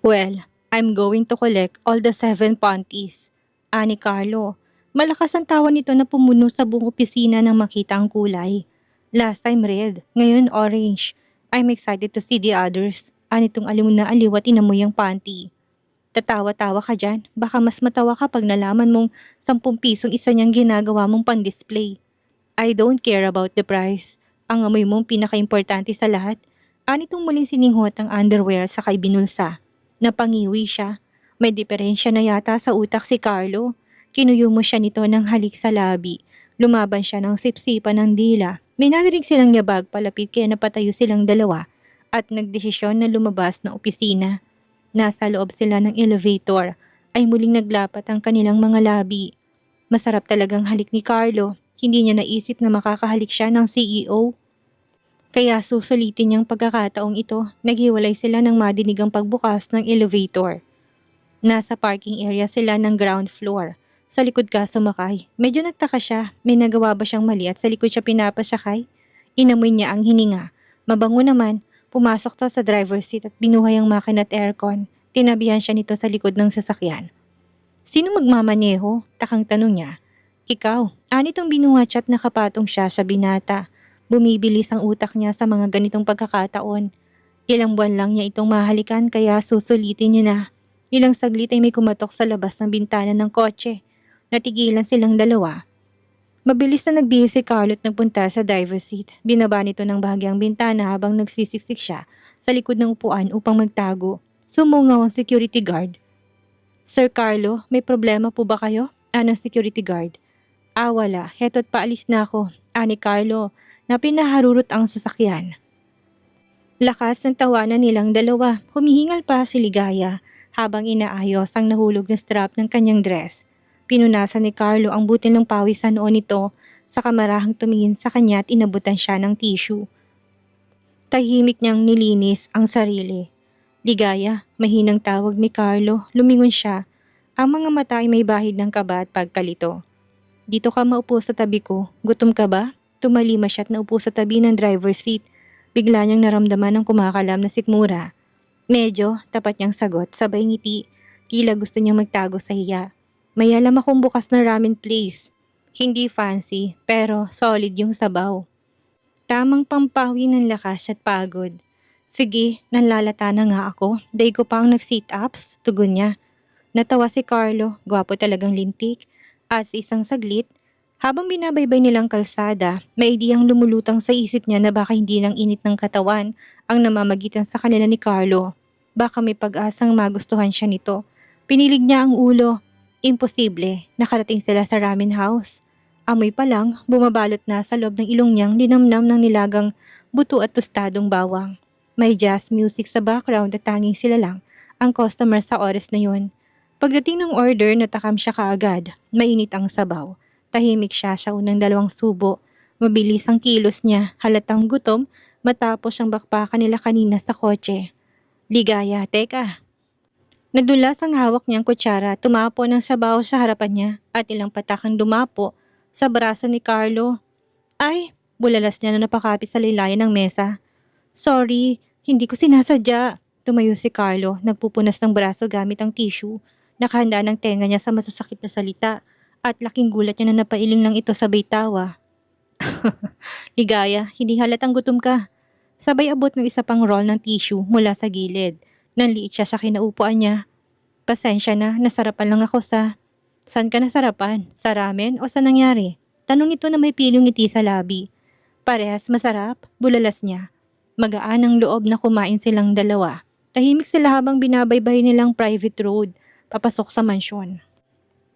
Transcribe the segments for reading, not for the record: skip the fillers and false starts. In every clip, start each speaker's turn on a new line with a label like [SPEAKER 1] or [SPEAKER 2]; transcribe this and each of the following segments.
[SPEAKER 1] Well, I'm going to collect all the 7 panties. Ani Carlo. Malakas ang tawa nito na pumuno sa buong opisina nang makita ang kulay. Last time red, ngayon orange. I'm excited to see the others. Anitong aliw na aliw at inamoy ang panty. Tatawa-tawa ka dyan. Baka mas matawa ka pag nalaman mong 10 pisong isa niyang ginagawa mong pan-display. I don't care about the price. Ang amoy mong pinaka-importante sa lahat. Anitong muling sininghot ang underwear sa kay binulsa. Napangiwi siya. May diferensya na yata sa utak si Carlo. Kinuyo mo siya nito ng halik sa labi. Lumaban siya ng sipsipan ng dila. May narinig silang yabag palapit kaya napatayo silang dalawa at nagdesisyon na lumabas ng opisina. Nasa loob sila ng elevator ay muling naglapat ang kanilang mga labi. Masarap talagang halik ni Carlo. Hindi niya naisip na makakahalik siya ng CEO. Kaya susulitin niyang pagkakataong ito, naghiwalay sila ng madinig ang pagbukas ng elevator. Nasa parking area sila ng ground floor. Sa likod ka sumakay. Medyo nagtaka siya, may nagawa ba siyang mali at sa likod siya pinapasakay? Inamoy niya ang hininga. Mabango naman, pumasok to sa driver's seat at binuhay ang makina at aircon. Tinabihan siya nito sa likod ng sasakyan. Sino magmamaneho? Takang tanong niya. Ikaw, anitong binuhat siya at nakapatong siya sa binata. Bumibilis ang utak niya sa mga ganitong pagkakataon. Ilang buwan lang niya itong mahalikan kaya susulitin niya na. Ilang saglit ay may kumatok sa labas ng bintana ng kotse. Natigilan silang dalawa. Mabilis na nagbihis si Carlo at nagpunta sa driver's seat. Binaba nito ng bahagyang bintana habang nagsisiksik siya sa likod ng upuan upang magtago. Sumungaw ang security guard. Sir Carlo, may problema po ba kayo? Anong security guard? Wala. Heto't paalis na ako. Ani Carlo, na pinaharurot ang sasakyan. Lakas ng tawanan nilang dalawa. Humihingal pa si Ligaya habang inaayos ang nahulog na strap ng kanyang dress. Pinunasan ni Carlo ang butil ng pawis sa noon nito sa kamarahang tumingin sa kanya at inabutan siya ng tissue. Tahimik niyang nilinis ang sarili. Ligaya, mahinang tawag ni Carlo, lumingon siya. Ang mga mata ay may bahid ng kaba at pagkalito. Dito ka maupo sa tabi ko, gutom ka ba? Tumalima siya at naupo sa tabi ng driver's seat. Bigla niyang naramdaman ang kumakalam na sikmura. Medyo, tapat niyang sagot, sabay ngiti. Tila gusto niyang magtago sa hiya. May alam akong bukas na ramen place. Hindi fancy, pero solid yung sabaw. Tamang pampawi ng lakas at pagod. Sige, nanlalata na nga ako. Day ko pang nag-sit-ups, tugon niya. Natawa si Carlo, gwapo talagang lintik. At sa isang saglit, habang binabaybay nilang kalsada, may ideyang lumulutang sa isip niya na baka hindi lang init ng katawan ang namamagitan sa kanila ni Carlo. Baka may pag-asang magustuhan siya nito. Pinilig niya ang ulo. Imposible, nakarating sila sa ramen house. Amoy pa lang, bumabalot na sa loob ng ilong niyang linamnam ng nilagang buto at tostadong bawang. May jazz music sa background at tanging sila lang ang customer sa oras na yun. Pagdating ng order, natakam siya kaagad. Mainit ang sabaw. Tahimik siya sa unang 2 subo. Mabilis ang kilos niya, halatang gutom matapos ang bakbakan nila kanina sa kotse. Ligaya, teka. Nadulas ang hawak niyang kutsara, tumapo ng sabaw sa harapan niya at ilang patakang dumapo sa braso ni Carlo. Ay, bulalas niya na napakapit sa laylayan ng mesa. Sorry, hindi ko sinasadya. Tumayo si Carlo, nagpupunas ng braso gamit ang tissue. Nakahanda ng tenga niya sa masasakit na salita at laking gulat niya na napailing lang ito sabay tawa. Ligaya, hindi halatang gutom ka. Sabay abot ng isa pang roll ng tissue mula sa gilid. Nanliit siya sa kinaupuan niya. Pasensya na, nasarapan lang ako sa... Saan ka nasarapan? Sa ramen o sa nangyari? Tanong nito na may pilong ngiti sa labi. Parehas masarap, bulalas niya. Magaan ang loob na kumain silang dalawa. Tahimik sila habang binabaybay nilang private road, papasok sa mansyon.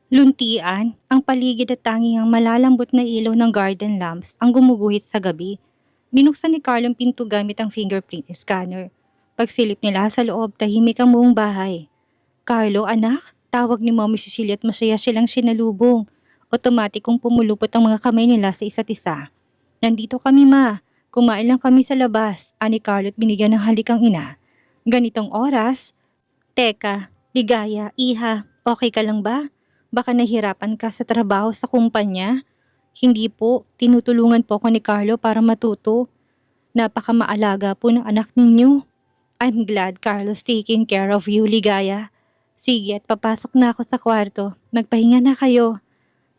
[SPEAKER 1] Luntian, ang paligid at tanging ang malalambot na ilaw ng garden lamps ang gumuguhit sa gabi. Binuksan ni Carlo ang pinto gamit ang fingerprint scanner. Pagsilip nila sa loob, tahimik ang buong bahay. Carlo, anak, tawag ni Mommy Cecilia at masaya silang sinalubong. Otomatikong pumulupot ang mga kamay nila sa isa't isa. Nandito kami ma, kumain lang kami sa labas, ani Carlo at binigyan ng halik ang ina. Ganitong oras? Teka, Ligaya, iha, okay ka lang ba? Baka nahirapan ka sa trabaho sa kumpanya? Hindi po, tinutulungan po ako ni Carlo para matuto. Napakamaalaga po ng anak ninyo. I'm glad Carlos taking care of you, Ligaya. Sige at papasok na ako sa kwarto. Magpahinga na kayo.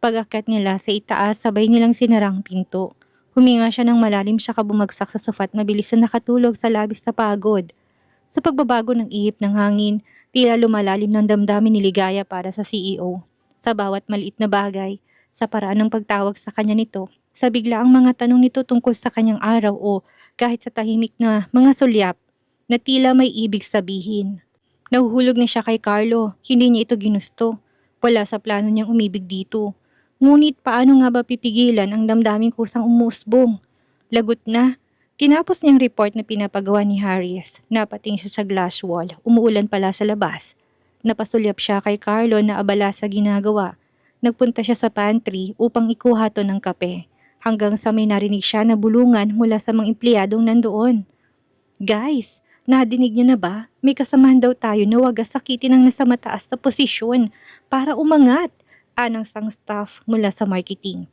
[SPEAKER 1] Pag-akyat nila sa itaas, sabay nilang sinarang pinto. Huminga siya ng malalim siya bumagsak sa sofa at mabilis na nakatulog sa labis na pagod. Sa pagbabago ng ihip ng hangin, tila lumalalim ng damdamin ni Ligaya para sa CEO. Sa bawat maliit na bagay, sa paraan ng pagtawag sa kanya nito, sa biglaang mga tanong nito tungkol sa kanyang araw o kahit sa tahimik na mga sulyap na tila may ibig sabihin. Nahuhulog na siya kay Carlo, hindi niya ito ginusto. Wala sa plano niyang umibig dito. Ngunit paano nga ba pipigilan ang damdaming kusang umusbong? Lagot na. Tinapos niyang report na pinapagawa ni Harris. Napating siya sa glass wall. Umuulan pala sa labas. Napasulyap siya kay Carlo na abala sa ginagawa. Nagpunta siya sa pantry upang ikuha to ng kape. Hanggang sa may narinig siya na bulungan mula sa mga empleyadong nandoon. Guys, nadinig niyo na ba? May kasamahan daw tayo na wag sakitin ang nasa mataas na posisyon para umangat. Anang sang staff mula sa marketing.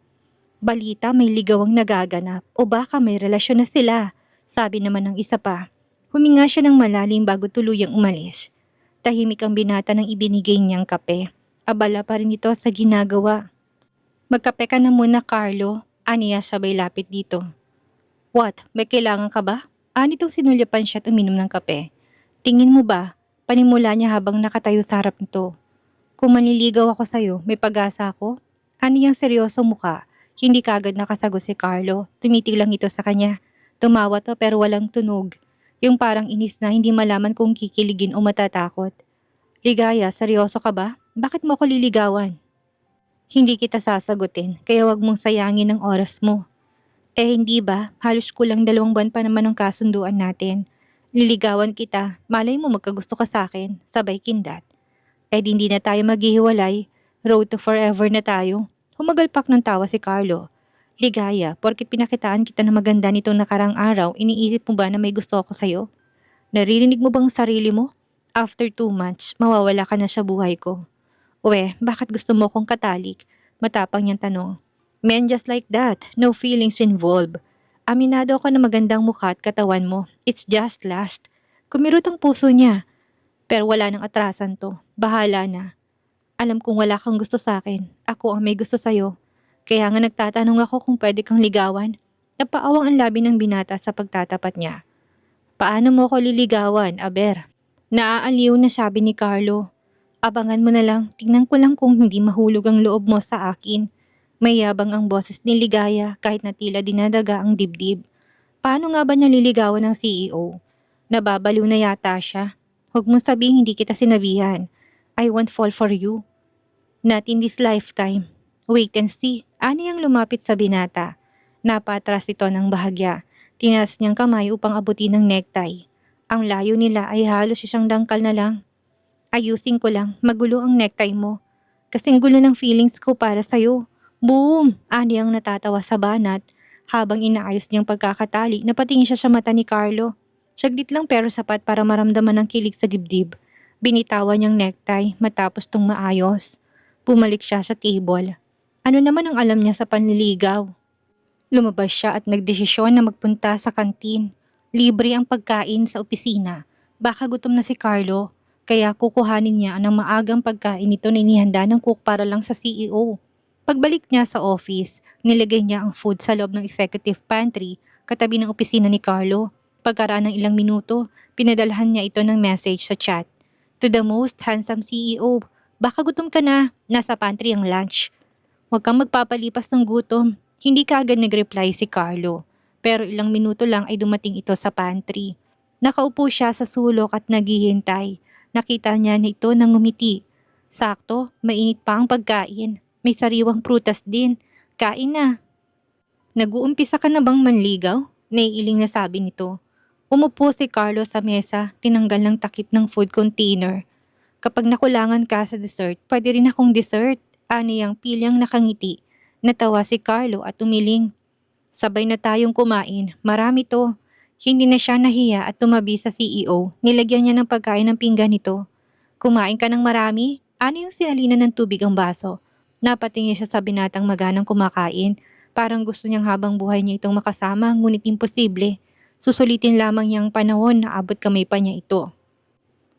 [SPEAKER 1] Balita may ligawang nagaganap o baka may relasyon na sila, sabi naman ng isa pa. Huminga siya ng malalim bago tuluyang umalis. Tahimik ang binata ng ibinigay niyang kape. Abala pa rin ito sa ginagawa. Magkape ka na muna, Carlo. Aniya sabay lapit dito. What? May kailangan ka ba? Anitong sinulyapan siya at uminom ng kape. Tingin mo ba? Panimula niya habang nakatayo sa harap nito. Kung manliligaw ako sa'yo, may pag-asa ako? Aniyang seryoso muka. Hindi kagad nakasagot si Carlo. Tumitig lang ito sa kanya. Tumawa to pero walang tunog. Yung parang inis na hindi malaman kung kikiligin o matatakot. Ligaya, seryoso ka ba? Bakit mo ako liligawan? Hindi kita sasagutin, kaya wag mong sayangin ang oras mo. Hindi ba? Halos kulang 2 buwan pa naman ang kasunduan natin. Liligawan kita, malay mo magkagusto ka sa akin, sabay kindat. Hindi na tayo maghihiwalay, road to forever na tayo. Humagalpak ng tawa si Carlo. Ligaya, porkit pinakitaan kita na maganda nitong nakarang araw, iniisip mo ba na may gusto ako sa'yo? Naririnig mo bang sarili mo? After 2 months, mawawala ka na sa buhay ko. Bakit gusto mo kong katalik? Matapang niyang tanong. Men just like that, no feelings involved. Aminado ako na magandang mukha at katawan mo. It's just lust. Kumirot ang puso niya. Pero wala nang atrasan to. Bahala na. Alam kong wala kang gusto sa akin. Ako ang may gusto sa'yo. Kaya nga nagtatanong ako kung pwede kang ligawan. Napaawang ang labi ng binata sa pagtatapat niya. Paano mo ko liligawan, Aber? Naaaliw na sabi ni Carlo. Abangan mo na lang, tingnan ko lang kung hindi mahulog ang loob mo sa akin. May yabang ang boses ni Ligaya kahit na tila dinadaga ang dibdib. Paano nga ba niya liligawan ng CEO? Nababaliw na yata siya. Huwag mong sabihin hindi kita sinabihan. I won't fall for you. Not in this lifetime. Wait and see. Ani ang lumapit sa binata. Napatras ito ng bahagya. Tinas niyang kamay upang abutin ng necktie. Ang layo nila ay halos isang dangkal na lang. Ayusin ko lang, magulo ang necktie mo. Kasing gulo ng feelings ko para sa'yo. Boom! Ani ang natatawa sa banat. Habang inaayos niyang pagkakatali, napatingin siya sa mata ni Carlo. Saglit lang pero sapat para maramdaman ang kilig sa dibdib. Binitawan niyang necktie matapos tong maayos. Bumalik siya sa table. Ano naman ang alam niya sa panliligaw? Lumabas siya at nagdesisyon na magpunta sa kantin. Libre ang pagkain sa opisina. Baka gutom na si Carlo, kaya kukuhanin niya ang maagang pagkain nito na inihanda ng cook para lang sa CEO. Pagbalik niya sa office, nilagay niya ang food sa loob ng executive pantry katabi ng opisina ni Carlo. Pagkaraan ng ilang minuto, pinadalhan niya ito ng message sa chat. To the most handsome CEO, baka gutom ka na, nasa pantry ang lunch. Huwag kang magpapalipas ng gutom. Hindi kaagad nag-reply si Carlo. Pero ilang minuto lang ay dumating ito sa pantry. Nakaupo siya sa sulok at naghihintay. Nakita niya na ito nang ngumiti. Sakto, mainit pa ang pagkain. May sariwang prutas din. Kain na. Nag-uumpisa ka na bang manligaw? Naiiling na sabi nito. Umupo si Carlo sa mesa, tinanggal ng takip ng food container. Kapag nakulangan ka sa dessert, pwede rin akong dessert. Aniyang pilyang nakangiti. Natawa si Carlo at umiling. Sabay na tayong kumain, marami to. Hindi na siya nahiya at tumabi sa CEO. Nilagyan niya ng pagkain ng pinggan nito. Kumain ka ng marami? Aniyang sinalina ng tubig ang baso. Napatingin siya sa binatang maganang kumakain. Parang gusto niyang habang buhay niya itong makasama, ngunit imposible. Susulitin lamang niyang panahon na abot kamay pa niya ito.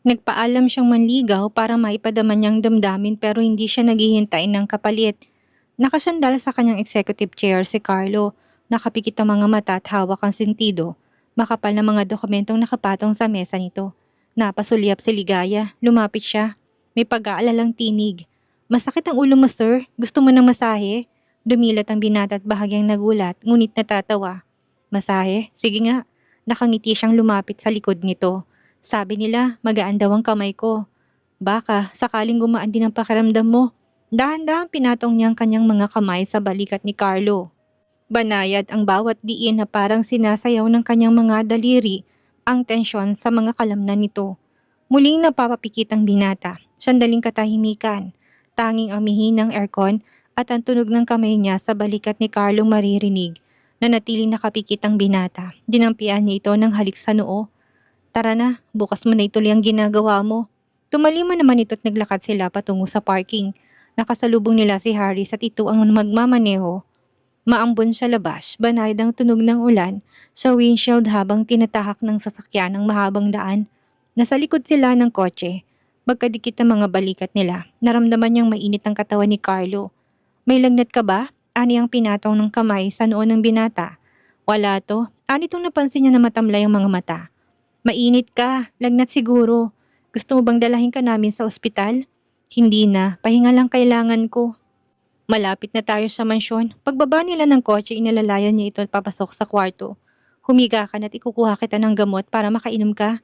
[SPEAKER 1] Nagpaalam siyang manligaw para maipadama niyang damdamin pero hindi siya naghihintay ng kapalit. Nakasandal sa kanyang executive chair si Carlo, nakapikit ang mga mata at hawak ang sentido. Makapal na mga dokumentong nakapatong sa mesa nito. Napasulyap si Ligaya, lumapit siya. May pag-aalalang tinig. "Masakit ang ulo mo, sir? Gusto mo ng masahe?" Dumilat ang binata at bahagyang nagulat, ngunit natatawa. "Masahe? Sige nga." Nakangiti siyang lumapit sa likod nito. "Sabi nila, magaan daw ang kamay ko. Baka, sakaling gumaan din ang pakiramdam mo." Dahan-dahang pinatong niya ang kanyang mga kamay sa balikat ni Carlo. Banayad ang bawat diin na parang sinasayaw ng kanyang mga daliri, ang tensyon sa mga kalamnan nito. Muling napapapikit ang binata, sandaling katahimikan. Tanging ang mihinang aircon at ang tunog ng kamay niya sa balikat ni Carlo maririnig. Nanatiling nakapikit ang binata, dinampian niya ito ng halik sa noo. "Tara na, bukas mo na ituloy ang ginagawa mo." Tumalima naman ito at naglakad sila patungo sa parking. Nakasalubong nila si Harris at ito ang magmamaneho. Maambon sa labas, banayad ang tunog ng ulan sa windshield habang tinatahak ng sasakyan ng mahabang daan. Nasa likod sila ng kotse. Magkadikit ang mga balikat nila. Naramdaman niyang mainit ang katawan ni Carlo. "May lagnat ka ba?" Ani ang pinatong ng kamay sa noo ng binata. "Wala to." Ani itong napansin niya na matamlay ang mga mata. "Mainit ka, lagnat siguro. Gusto mo bang dalahin ka namin sa ospital?" "Hindi na, pahinga lang kailangan ko." Malapit na tayo sa mansyon. Pagbaba nila ng kotse, inalalayan niya ito at papasok sa kwarto. "Humiga ka na't ikukuha kita ng gamot para makainom ka."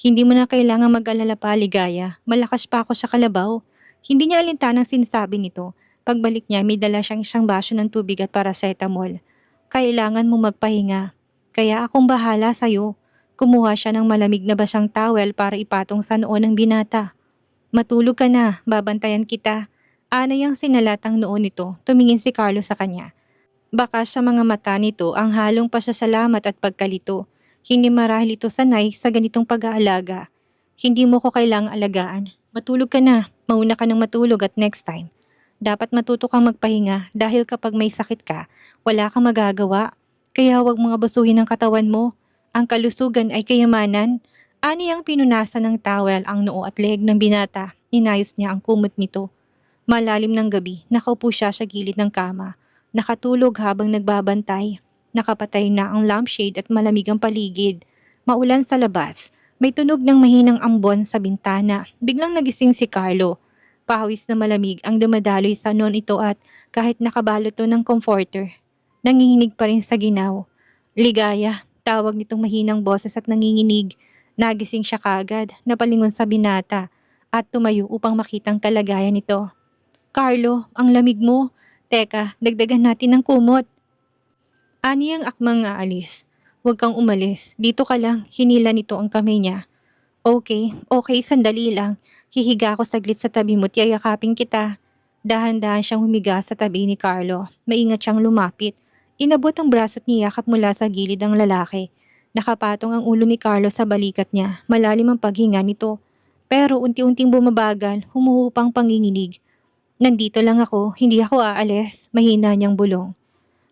[SPEAKER 1] "Hindi mo na kailangang mag-alala pa, Ligaya. Malakas pa ako sa kalabaw." Hindi niya alintanang sinasabi nito. Pagbalik niya, may dala siyang isang baso ng tubig at paracetamol. "Kailangan mo magpahinga. Kaya akong bahala sa'yo." Kumuha siya ng malamig na basang towel para ipatong sa noo ng binata. "Matulog ka na, babantayan kita." Anay ang sinalatang noo nito, tumingin si Carlo sa kanya. Baka sa mga mata nito ang halong pasasalamat at pagkalito. Hindi marahil ito sanay sa ganitong pag-aalaga. "Hindi mo ko kailangang alagaan. Matulog ka na, mauna ka ng matulog at next time. Dapat matuto kang magpahinga dahil kapag may sakit ka, wala kang magagawa. Kaya huwag mong abusuhin ang katawan mo. Ang kalusugan ay kayamanan." Ani ang pinunasan ng towel ang noo at leeg ng binata. Inayos niya ang kumot nito. Malalim ng gabi, nakaupo siya sa gilid ng kama. Nakatulog habang nagbabantay. Nakapatay na ang lampshade at malamig ang paligid. Maulan sa labas. May tunog ng mahinang ambon sa bintana. Biglang nagising si Carlo. Pawis na malamig ang dumadaloy sa noon ito at kahit nakabalot to ng comforter, nanginginig pa rin sa ginaw. "Ligaya," tawag nitong mahinang boses at nanginginig. Nagising siya kagad, napalingon sa binata at tumayo upang makitang kalagayan nito. "Carlo, ang lamig mo. Teka, dagdagan natin ng kumot." Ani ang akmang aalis. "Huwag kang umalis. Dito ka lang." Hinila nito ang kamay niya. Okay, sandali lang. Hihiga ako saglit sa tabi mo at yayakapin kita." Dahan-dahan siyang humiga sa tabi ni Carlo. Maingat siyang lumapit. Inabot ang braso at niyakap mula sa gilid ang lalaki. Nakapatong ang ulo ni Carlo sa balikat niya. Malalim ang paghinga nito. Pero unti-unting bumabagal, humuhupang panginginig. "Nandito lang ako, hindi ako aalis." Mahina niyang bulong,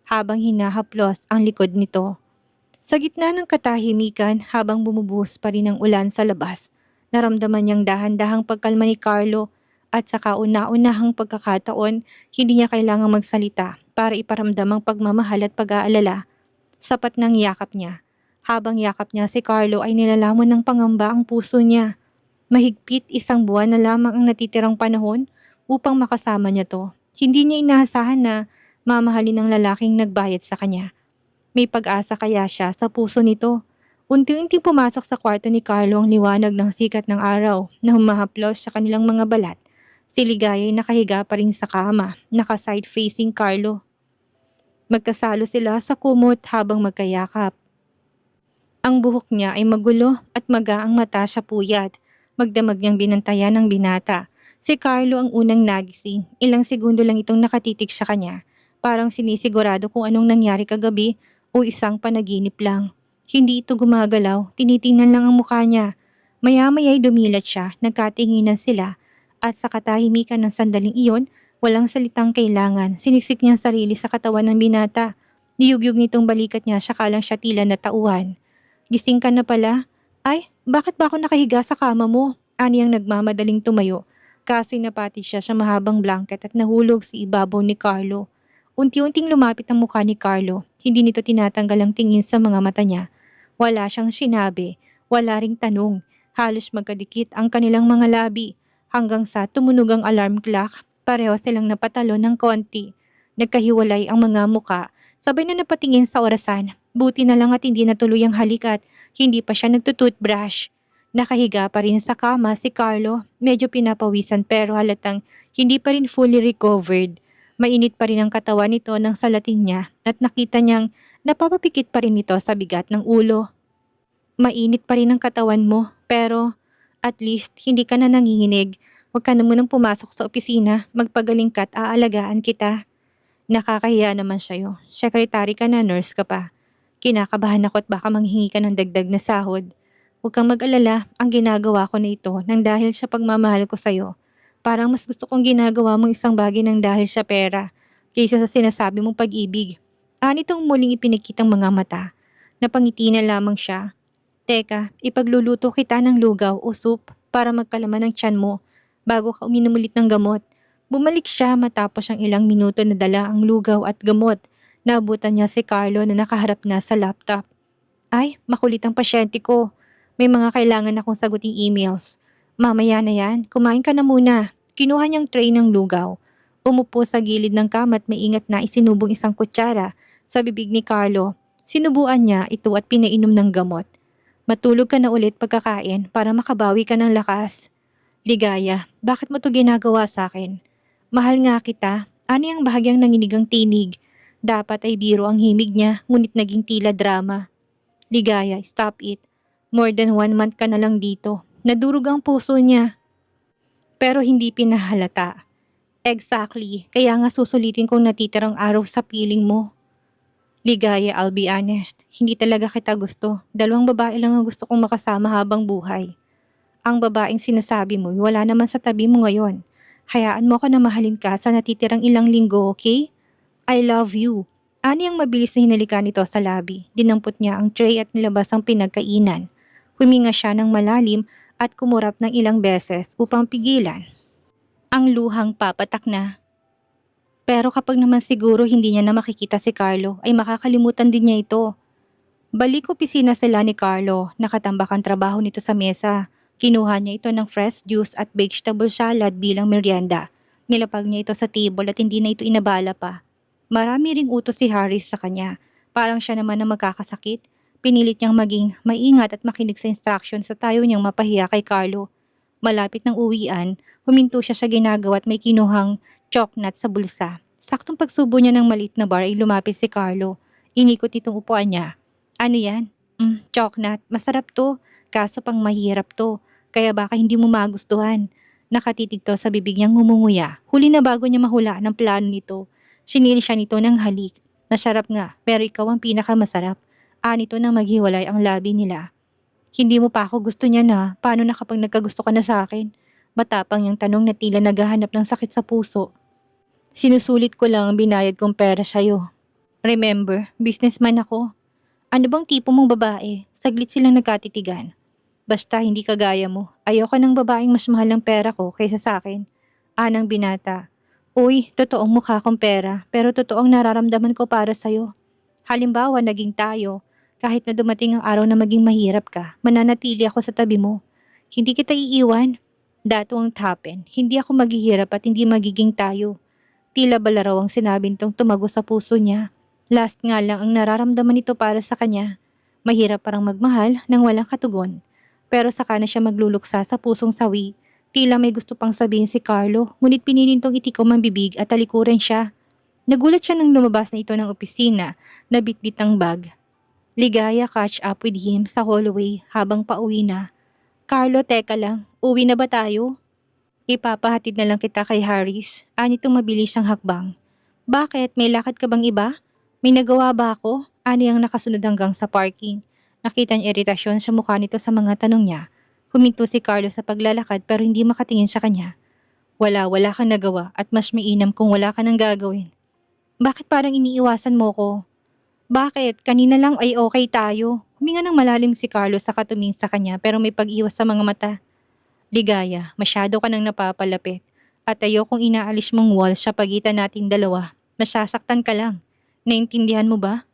[SPEAKER 1] habang hinahaplos ang likod nito. Sa gitna ng katahimikan, habang bumubuhos pa rin ang ulan sa labas, naramdaman niyang dahan-dahang pagkalma ni Carlo at sa kauna-unahang pagkakataon, hindi niya kailangang magsalita para iparamdam ang pagmamahal at pag-aalala. Sapat ng yakap niya. Habang yakap niya si Carlo ay nilalamon ng pangamba ang puso niya. Mahigpit 1 buwan na lamang ang natitirang panahon upang makasama niya to. Hindi niya inaasahan na mamahalin ng lalaking nagbayad sa kanya. May pag-asa kaya siya sa puso nito. Unti-unting pumasok sa kwarto ni Carlo ang liwanag ng sikat ng araw na humahaplos sa kanilang mga balat. Si Ligaya ay nakahiga pa rin sa kama, naka-side facing Carlo. Magkasalo sila sa kumot habang magkayakap. Ang buhok niya ay magulo at maga ang mata sa puyat. Magdamag niyang binantayan ng binata. Si Carlo ang unang nagising. Ilang segundo lang itong nakatitig sa kanya. Parang sinisigurado kung anong nangyari kagabi o isang panaginip lang. Hindi ito gumagalaw, tinitingnan lang ang mukha niya. Maya-maya'y dumilat siya, nagkatinginan sila. At sa katahimikan ng sandaling iyon, walang salitang kailangan. Sinisik niya ang sarili sa katawan ng binata. Niyugyug nitong balikat niya, saka lang siya tila natauhan. gising ka na pala. Ay, bakit ba ako nakahiga sa kama mo? Ani ang nagmamadaling tumayo. Kaso'y napati siya sa mahabang blanket at nahulog sa ibabaw ni Carlo. Unti-unting lumapit ang mukha ni Carlo. Hindi nito tinatanggal ang tingin sa mga mata niya. Wala siyang sinabi. Wala ring tanong. Halos magkadikit ang kanilang mga labi. Hanggang sa tumunog ang alarm clock, pareho silang napatalo ng konti. Nagkahiwalay ang mga muka. Sabay na napatingin sa orasan. Buti na lang at hindi natuloy ang halikat. Hindi pa siya nagtututbrush. Nakahiga pa rin sa kama si Carlo. Medyo pinapawisan pero halatang hindi pa rin fully recovered. Mainit pa rin ang katawan nito ng salatin niya at nakita niyang napapapikit pa rin ito sa bigat ng ulo. Mainit pa rin ang katawan mo, pero at least hindi ka na nanginginig. Huwag ka na munang pumasok sa opisina, magpagaling ka at aalagaan kita. Nakakahiya naman sa'yo. Sekretary ka na, nurse ka pa. Kinakabahan ako at baka manghingi ka ng dagdag na sahod. Huwag kang mag-alala, ang ginagawa ko na ito nang dahil sa pagmamahal ko sa'yo. Parang mas gusto kong ginagawa mong isang bagay nang dahil sa pera, kaysa sa sinasabi mong pag-ibig. Anitong muling ipinakitang mga mata. Napangiti na lamang siya. Teka, ipagluluto kita ng lugaw o soup para magkalaman ng tiyan mo bago ka uminom ulit ng gamot. Bumalik siya matapos ang ilang minuto na dala ang lugaw at gamot. Naabutan niya si Carlo na nakaharap na sa laptop. Ay, makulit ang pasyente ko. May mga kailangan akong saguting emails. Mamaya na yan, kumain ka na muna. Kinuha niyang tray ng lugaw. Umupo sa gilid ng kama at maingat na isinubong isang kutsara sa bibig ni Carlo. Sinubuan niya ito at pinainom ng gamot. Matulog ka na ulit pagkakain para makabawi ka ng lakas. Ligaya, bakit mo to ginagawa sa akin? Mahal nga kita. Ani ang bahagyang nanginig ang tinig. Dapat ay biro ang himig niya, ngunit naging tila drama. Ligaya, stop it. More than 1 month ka na lang dito. Nadurog ang puso niya. Pero hindi pinahalata. Exactly, kaya nga susulitin kong natitirang araw sa piling mo. Ligaya, I'll be honest, hindi talaga kita gusto. 2 babae lang ang gusto kong makasama habang buhay. Ang babaeng sinasabi mo, wala naman sa tabi mo ngayon. Hayaan mo ako na mahalin ka sa natitirang ilang linggo, okay? I love you. Ani ang mabilis na hinalikan nito sa labi. Dinampot niya ang tray at nilabas ang pinagkainan. Huminga siya ng malalim at kumurap ng ilang beses upang pigilan ang luhang papatak na. Pero kapag naman siguro hindi niya na makikita si Carlo ay makakalimutan din niya ito. Balik opisina sila ni Carlo, nakatambak ang trabaho nito sa mesa. Kinuha niya ito ng fresh juice at vegetable salad bilang merienda. Nilapag niya ito sa table at hindi na ito inabala pa. Marami ring utos si Harris sa kanya. Parang siya naman ang magkakasakit. Pinilit niyang maging maingat at makinig sa instruction sa tayo niyang mapahiya kay Carlo. Malapit ng uwian, huminto siya sa ginagawa at may kinuhang choknat sa bulsa. Saktong pagsubo niya ng maliit na bar ay lumapit si Carlo. Inikot itong upuan niya. Ano yan? Choknat. Masarap to. Kaso pang mahirap to. Kaya baka hindi mo magustuhan. Nakatitig to sa bibig niyang humunguya. Huli na bago niya mahula ng plano nito. Sinili siya nito ng halik. Masarap nga, pero ikaw ang pinakamasarap. Anito nang maghiwalay ang labi nila. Hindi mo pa ako gusto niya na. Paano na kapag nagkagusto ka na sa akin? Matapang yung tanong na tila naghahanap ng sakit sa puso. Sinusulit ko lang ang binayad kong pera sa'yo. Remember, businessman ako. Ano bang tipo mong babae? Saglit silang nagkatitigan. Basta hindi kagaya mo. Ayoko ng babaeng mas mahal ang pera ko kaysa sa akin. Anang binata. Uy, totoong mukha kong pera, pero totoong nararamdaman ko para sa'yo. Halimbawa, naging tayo. Kahit na dumating ang araw na maging mahirap ka, mananatili ako sa tabi mo. Hindi kita iiwan. That won't happen. Hindi ako maghihirap at hindi magiging tayo. Tila balaraw ang sinabi nitong tumago sa puso niya. Last nga lang ang nararamdaman nito para sa kanya. Mahirap parang magmahal nang walang katugon. Pero saka na siya magluluksa sa pusong sawi. Tila may gusto pang sabihin si Carlo, ngunit pinilintong itikom ang bibig at talikuran siya. Nagulat siya nang lumabas na ito ng opisina na bitbit ng bag. Ligaya catch up with him sa hallway habang pauwi na. Carlo, teka lang, uwi na ba tayo? Ipapahatid na lang kita kay Harris. Anitong mabilis siyang hakbang. Bakit? May lakad ka bang iba? May nagawa ba ako? Ani ang nakasunod hanggang sa parking. Nakita niya iritasyon sa mukha nito sa mga tanong niya. Huminto si Carlo sa paglalakad pero hindi makatingin sa kanya. Wala kang nagawa at mas mainam kung wala ka nang gagawin. Bakit parang iniiwasan mo ko? Bakit? Kanina lang ay okay tayo. Huminga ng malalim si Carlo sa tumingin sa kanya pero may pag-iwas sa mga mata. Ligaya, masyado ka nang napapalapit. At ayokong inaalis mong wall sa pagitan nating dalawa. Masasaktan ka lang. Naintindihan mo ba?